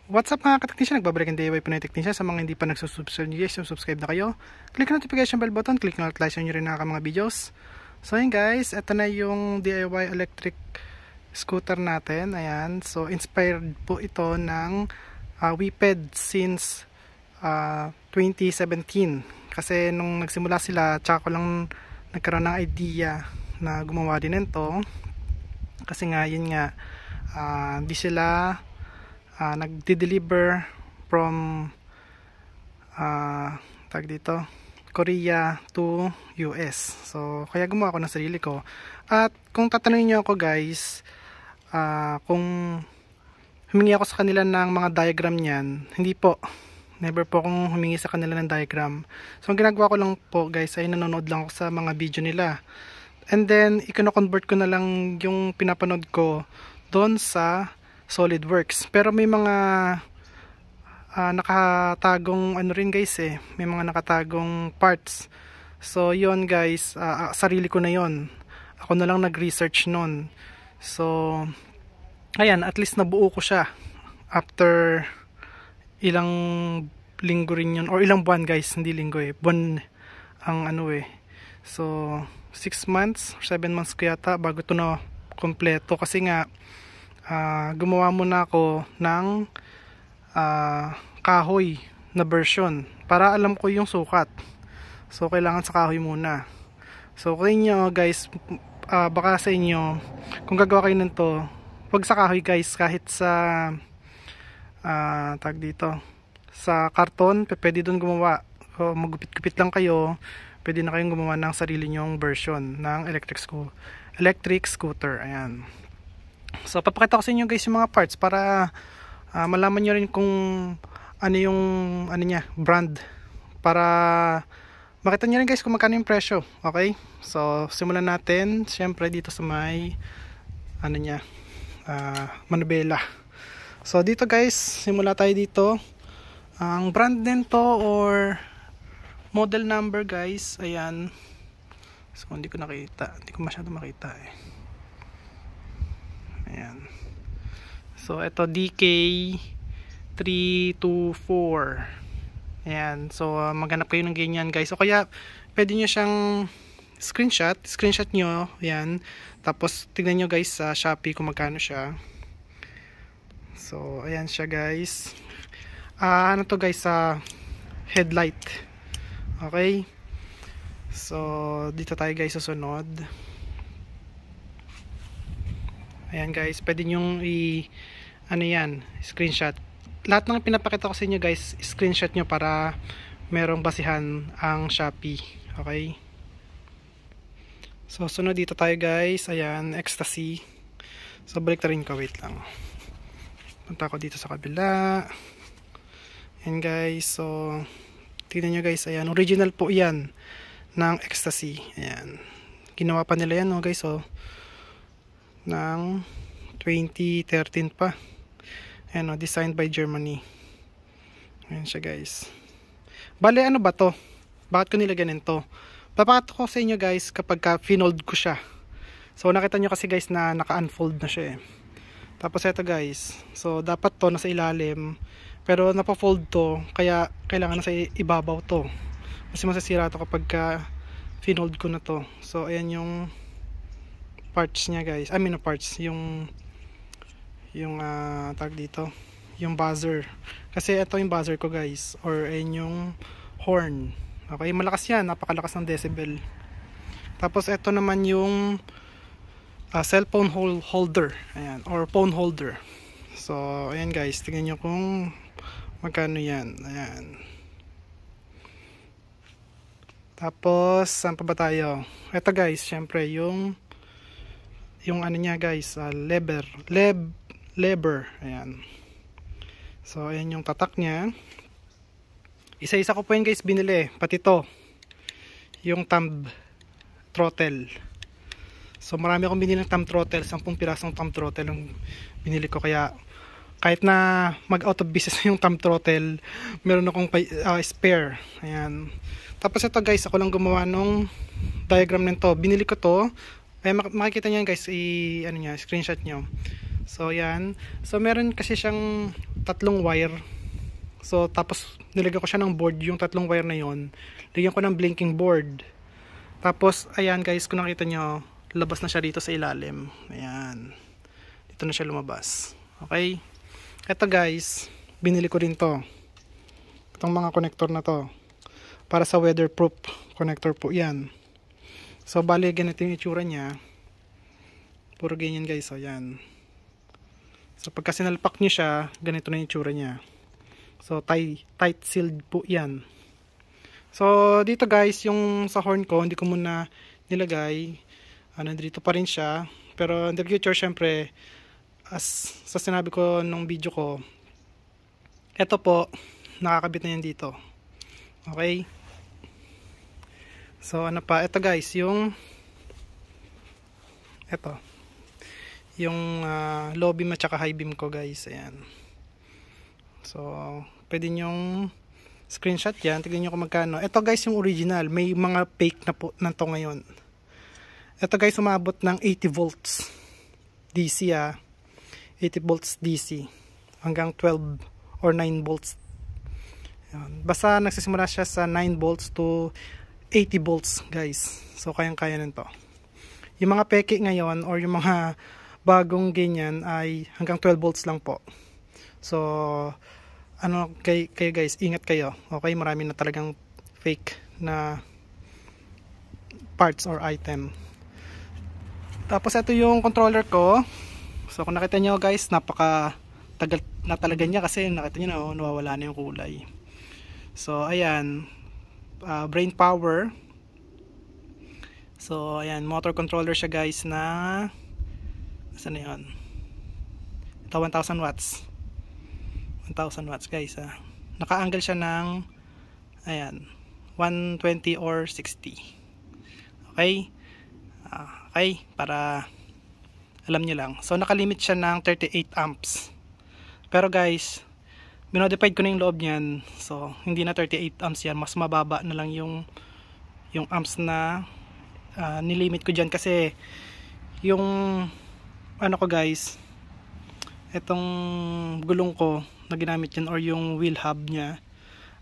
What's up mga ka-technician? Nagbabalik ang DIY Pinoy Technician. Sa mga hindi pa nagsusubscribe nyo guys, subscribe na kayo. Click ang notification bell button, click na like nyo rin na mga videos. So yun guys, ito na yung DIY electric scooter natin. Ayan, so inspired po ito ng WePed since 2017. Kasi nung nagsimula sila, tsaka ko lang nagkaroon ng idea na gumawa din nito. Kasi nga, yun nga, hindi sila nagde-deliver from tag dito Korea to US. So kaya gumawa ako ng sarili ko. At kung tatanungin niyo ako guys, kung humingi ako sa kanila ng mga diagram niyan, hindi po, never po akong humingi sa kanila ng diagram. So ang ginagawa ko lang po guys ay nanonood lang ako sa mga video nila, and then i-convert ko na lang yung pinapanood ko doon sa SolidWorks. Pero may mga nakatagong ano rin guys may mga nakatagong parts. So yon guys, sarili ko na yon. Ako na lang nag-research nun. So ayan, at least nabuo ko siya after ilang linggo rin yun, or ilang buwan guys, hindi linggo buwan ang ano so 6 months or 7 months ko yata bago ito na kompleto. Kasi nga gumawa muna ako ng kahoy na version para alam ko yung sukat. So kailangan sa kahoy muna. So kung inyo guys, baka sa inyo kung gagawa kayo nito, wag sa kahoy guys, kahit sa tag dito sa karton, pwede doon gumawa. Magupit-gupit lang kayo, pwede na kayong gumawa ng sarili nyong version ng electric scooter. Ayan. So papakita ko sa inyo guys yung mga parts para malaman nyo rin kung ano yung niya, brand, para makita nyo rin guys kung magkano yung presyo. Okay, so simulan natin syempre dito sa may niya, manubela. So dito guys, simula tayo dito. Ang brand nito or model number guys, ayan. So hindi ko masyado makita ayan. So ito DK324. Ayan. So maghanap kayo ng ganyan guys. O kaya pwede nyo siyang screenshot nyo. Ayan. Tapos tignan nyo guys sa Shopee kung magkano siya. So ayan siya guys. Ano to guys, headlight. Okay. So dito tayo guys sa sunod. Ayan guys, pwede nyong screenshot. Lahat ng pinapakita ko sa inyo guys, screenshot nyo para merong basihan ang Shopee. Okay. So sunod dito tayo guys. Ayan, ecstasy. So balik na rin ko, wait lang. Punta ko dito sa kabila. Ayan guys, so tignan nyo guys, ayan, original po yan ng ecstasy. Ayan, ginawa pa nila yan guys, so ng 2013 pa. Ayan designed by Germany. Ayan siya guys. Bale, ano ba to? Bakit ko nilagyan nito? Papakita ko sa inyo guys kapag finold ko siya. So nakita nyo kasi guys na naka-unfold na siya Tapos eto guys, so dapat to nasa ilalim, pero napa-fold to, kaya kailangan nasa ibabaw to. Kasi masasira to kapag finold ko na to. So ayan yung parts niya guys, parts, yung tag dito, yung buzzer. Kasi ito yung buzzer ko guys, or ayan yung horn. Okay, malakas yan, napakalakas ng decibel. Tapos ito naman yung cellphone holder, ayan, or phone holder. So ayan guys, tingnan nyo kung magkano yan. Ayan. Tapos saan pa ba tayo? Ito guys, syempre yung niya guys, lever. Ayan. So ayan yung tatak niya. Isa-isa ko po yan guys binili, pati to yung thumb throttle. So marami akong binili ng thumb throttle, 10 pirasong thumb throttle yung binili ko, kaya kahit na mag out of business yung thumb throttle, meron akong spare. Ayan. Tapos ito guys, ako lang gumawa nung diagram nito. Binili ko to. Makikita niyo guys, screenshot nyo. So yan. So meron kasi siyang tatlong wire. So tapos nilagyan ko siya ng board, yung tatlong wire na yon. Lagyan ko ng blinking board. Tapos ayan guys, kung nakita nyo, labas na siya dito sa ilalim. Ayan. Dito na siya lumabas. Okay? Ito guys, binili ko rin to. Itong mga connector na to. Para sa weatherproof connector po yan. So bali ganito yung itsura niya. Puro ganyan guys. So yan. So pagka sinalpak nyo siya, ganito na yung itsura niya. So tight sealed po yan. So dito guys, yung sa horn ko, hindi ko muna nilagay. Nandito pa rin siya. Pero in the future, syempre, as sa sinabi ko nung video ko, eto po, nakakabit na yan dito. Okay? So ano pa, ito guys, yung low beam at saka high beam ko guys. Ayan. So pwede nyong screenshot yan, tignan nyo kung magkano. Ito guys yung original, may mga fake na po na to ngayon. Ito guys umabot ng 80 volts DC 80 volts DC hanggang 12 or 9 volts. Ayan. Basta nagsisimula siya sa 9 volts to 80 volts guys. So kayang-kaya nito. Yung mga peke ngayon or yung mga bagong ganyan ay hanggang 12 volts lang po. So kayo guys, ingat kayo. Okay, marami na talagang fake na parts or item. Tapos ito yung controller ko. So kung nakita nyo guys, napaka tagal na talaga niya kasi nakita nyo na nawawala na yung kulay. So ayan, brain power. So ayan, motor controller siya guys na saan na yun? Ito 1000 watts. 1000 watts guys. Naka-angle siya ng ayan, 120 or 60. Okay? Okay, para alam nyo lang. So nakalimit siya ng 38 amps. Pero guys, minodified ko na yung loob niyan. So hindi na 38 amps yan, mas mababa na lang yung amps na nilimit ko dyan kasi yung ano ko guys, itong gulong ko na ginamit yan or yung wheel hub nya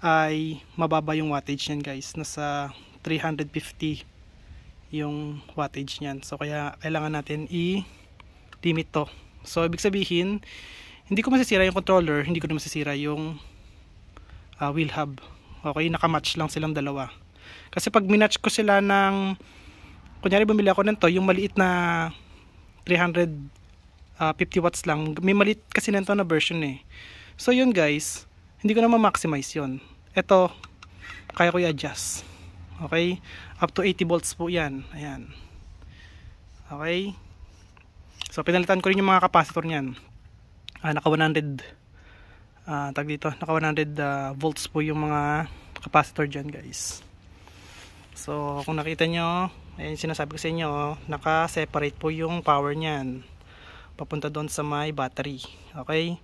ay mababa yung wattage yan guys, nasa 350 yung wattage nyan. So kaya kailangan natin i-limit to. So ibig sabihin, hindi ko masisira yung controller, hindi ko na masisira yung wheel hub. Okay, nakamatch lang silang dalawa. Kasi pag minatch ko sila ng, kunyari bumili ako nito, yung maliit na 350 watts lang, may maliit kasi nito na version eh. So yun guys, hindi ko na ma-maximize yun. Ito, kaya ko i-adjust. Okay, up to 80 volts po yan. Ayan. Okay, so pinalitan ko rin yung mga capacitor nyan. Naka 100 tag dito, naka 100 volts po yung mga capacitor dyan guys. So kung nakita nyo, ayan sinasabi ko sa inyo, naka separate po yung power nyan papunta doon sa may battery. Okay,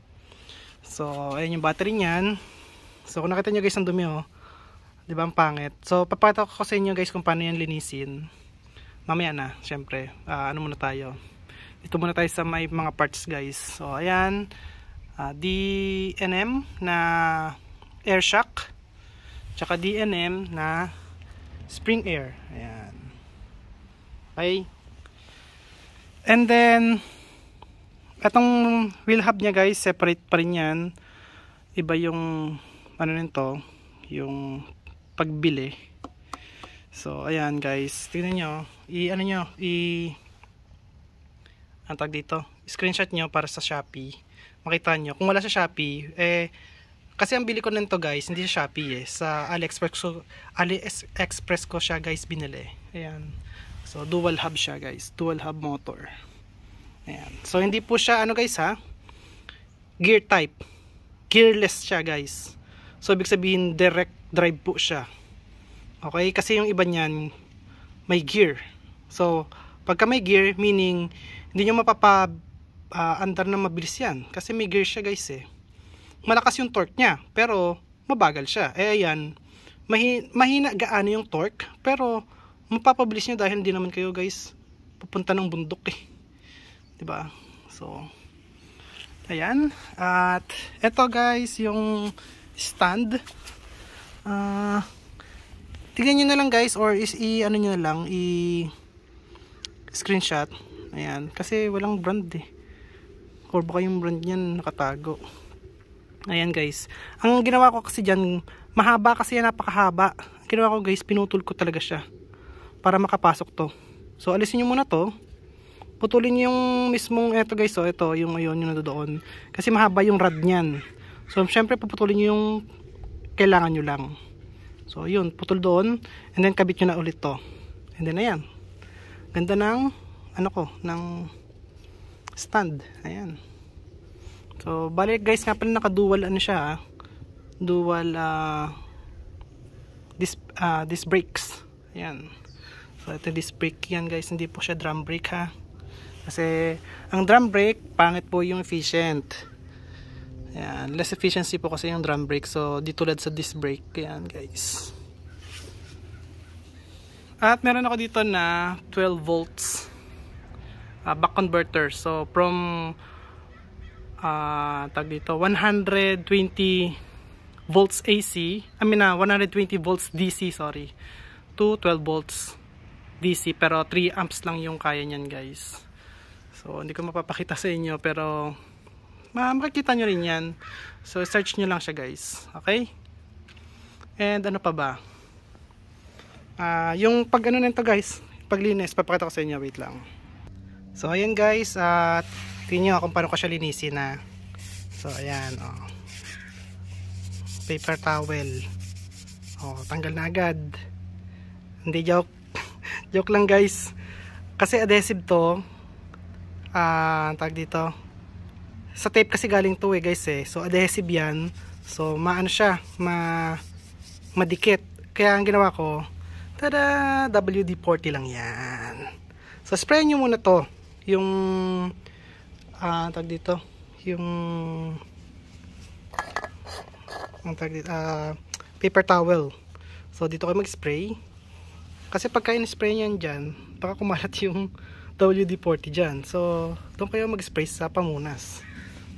so ayan yung battery nyan. So kung nakita nyo guys, ang dumi di ba, ang pangit. So papakita ko sa inyo guys kung paano yan linisin mamaya na. Syempre, ano muna tayo, dito muna tayo sa may mga parts guys. So ayan, DNM na air shock, tsaka DNM na spring air. Ayan. Okay, and then etong wheel hub nya guys, separate pa rin yan. Iba yung ano nito, yung pagbili. So ayan guys, tingnan nyo, ang tag dito, screenshot nyo para sa Shopee. Makita nyo, kung wala sa Shopee, kasi ang bili ko nito guys, hindi sa Shopee sa AliExpress ko siya guys binili. Ayan. So dual hub siya guys, dual hub motor. Ayan. So hindi po siya ano guys gear type. Gearless siya guys. So ibig sabihin direct drive po siya. Okay, kasi yung iba niyan may gear. So pagka may gear, meaning hindi nyo andar na mabilis yan. Kasi may gear siya guys Malakas yung torque niya, pero mabagal siya. Ayan, mahina gaano yung torque, pero mapapabilis niya dahil hindi naman kayo guys pupunta ng bundok diba? So Ayan. At eto guys, yung stand. Tignan nyo na lang guys, or ano nyo na lang, screenshot. Ayan. Kasi walang brand eh. Or baka yung brand niyan nakatago. Ayan guys. Ang ginawa ko kasi dyan, mahaba kasi yan, napakahaba. Ang ginawa ko guys, pinutol ko talaga siya. Para makapasok to. So alisin nyo muna to. Putulin nyo yung mismong, eto guys, so ito, yung ayun, yung nandoon. Kasi mahaba yung rod nyan. So syempre puputulin nyo yung kailangan nyo lang. So yun, putol doon. And then kabit nyo na ulit to. And then ayan. Ganda ng, ano ko, ng stand. Ayan. So balik guys, nga pala naka-dual ano siya ha? Dual disc brakes. Ayan. So ito disc brake yan guys, hindi po siya drum brake ha. Kasi ang drum brake, pangit po yung efficient. Ayan, less efficiency po kasi yung drum brake. So di tulad sa disc brake. Ayan guys. At meron ako dito na 12 volts back converter. So from tag dito 120 volts AC, 120 volts DC, sorry, to 12 volts DC, pero 3 amps lang yung kaya niyan guys. So hindi ko mapapakita sa inyo, pero makikita nyo rin yan. So search nyo lang siya guys. Okay? And ano pa ba, yung pag ano nito guys, paglinis, papakita ko sa inyo, wait lang. So ayan guys, at tingnan nyo kung paano ko siya linisin na. So ayan, paper towel. Tanggal na agad. Hindi, joke. Joke lang guys. Kasi adhesive to. Tag dito. Sa tape kasi galing to guys eh. So adhesive yan. So maano siya, madikit. Kaya ang ginawa ko, tada, WD-40 lang yan. So spray nyo muna to. Yung tag dito, yung tag dito, paper towel. So dito kayo mag-spray. Kasi pagka in-spray niyan dyan, baka kumalat yung WD-40 dyan. So doon kayo mag-spray sa pamunas.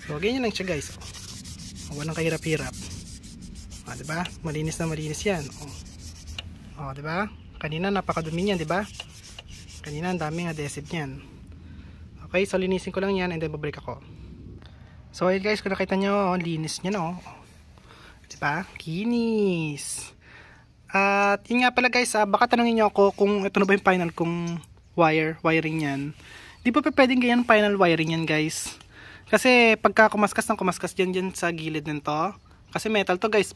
So ganyan lang siya guys. Walang kahirap-hirap. Diba? Malinis na malinis yan. Diba? Kanina napakadumi niyan, diba? Kanina ang daming adhesive niyan. Okay, so linisin ko lang yan and then babalik ako. So ayun guys, kung nakita nyo, linis niya no. Diba? Kinis. At yun nga pala guys, baka tanongin nyo ako kung ito na ba yung final kong wiring yan. Di pa pwedeng ganyan final wiring yan guys. Kasi pagka kumaskas dyan sa gilid nito. Kasi metal to guys,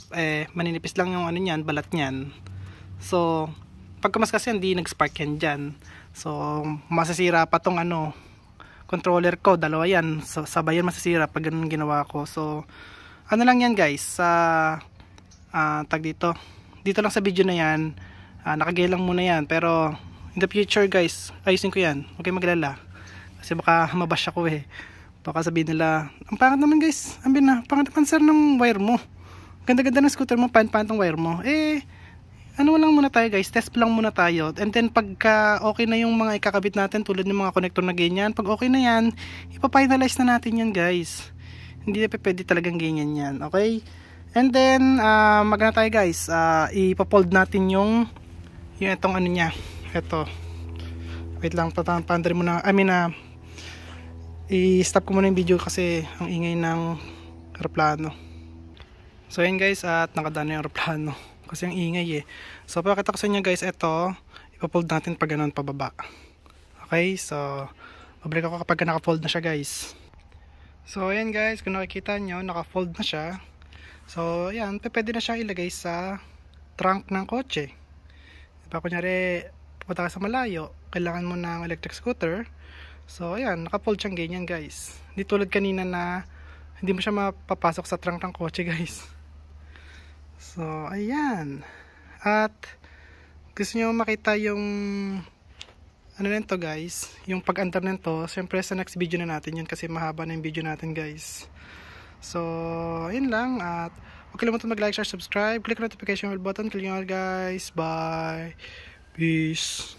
maninipis lang yung ano yan, balat nyan. So pag kumaskas yan, di nag-spark yan dyan. So masasira pa tong controller ko, dalawa yan. So sabay yan masasira pag ganun ginawa ko. So ano lang yan guys, tag dito lang sa video na yan, nakagay lang muna yan, pero in the future guys, ayusin ko yan, huwag kayong maglala kasi baka mabash ako baka sabihin nila, ang pangit naman guys, pangit naman sir ng wire mo, ganda-ganda ng scooter mo, pangit ng wire mo. Ano lang muna tayo guys, test lang muna tayo, and then pagka okay na yung mga ikakabit natin tulad ng mga connector na ganyan, pag okay na yan, ipafinalize na natin yan guys. Hindi na pwede talagang ganyan yan, okay? And then magana tayo guys, ipapold natin yung itong ano niya, ito, wait lang, paandari mo na, i-stop ko muna yung video kasi ang ingay ng aeroplano. So yun guys, at nakadaan na yung aeroplano kasi ang ingay So pakita ko sa inyo guys, ito ipapold natin pag ganun pababa. Okay, so babalik ako kapag naka-fold na siya guys. So ayan guys, kung nakikita nyo, naka-fold na siya. So ayan, pwede na siya ilagay sa trunk ng kotse. Diba, kunyari pupunta ka sa malayo, kailangan mo ng electric scooter. So ayan, naka-fold siyang ganyan guys. Hindi tulad kanina na hindi mo siya mapapasok sa trunk ng kotse guys. So ayan. At gusto nyo makita yung ano nito guys, yung pag-andar nito, syempre sa next video na natin yun kasi mahaba na yung video natin guys. So ayun lang, at huwag kalimutan mag-like, share, subscribe, click notification bell button, click nyo all guys. Bye, peace.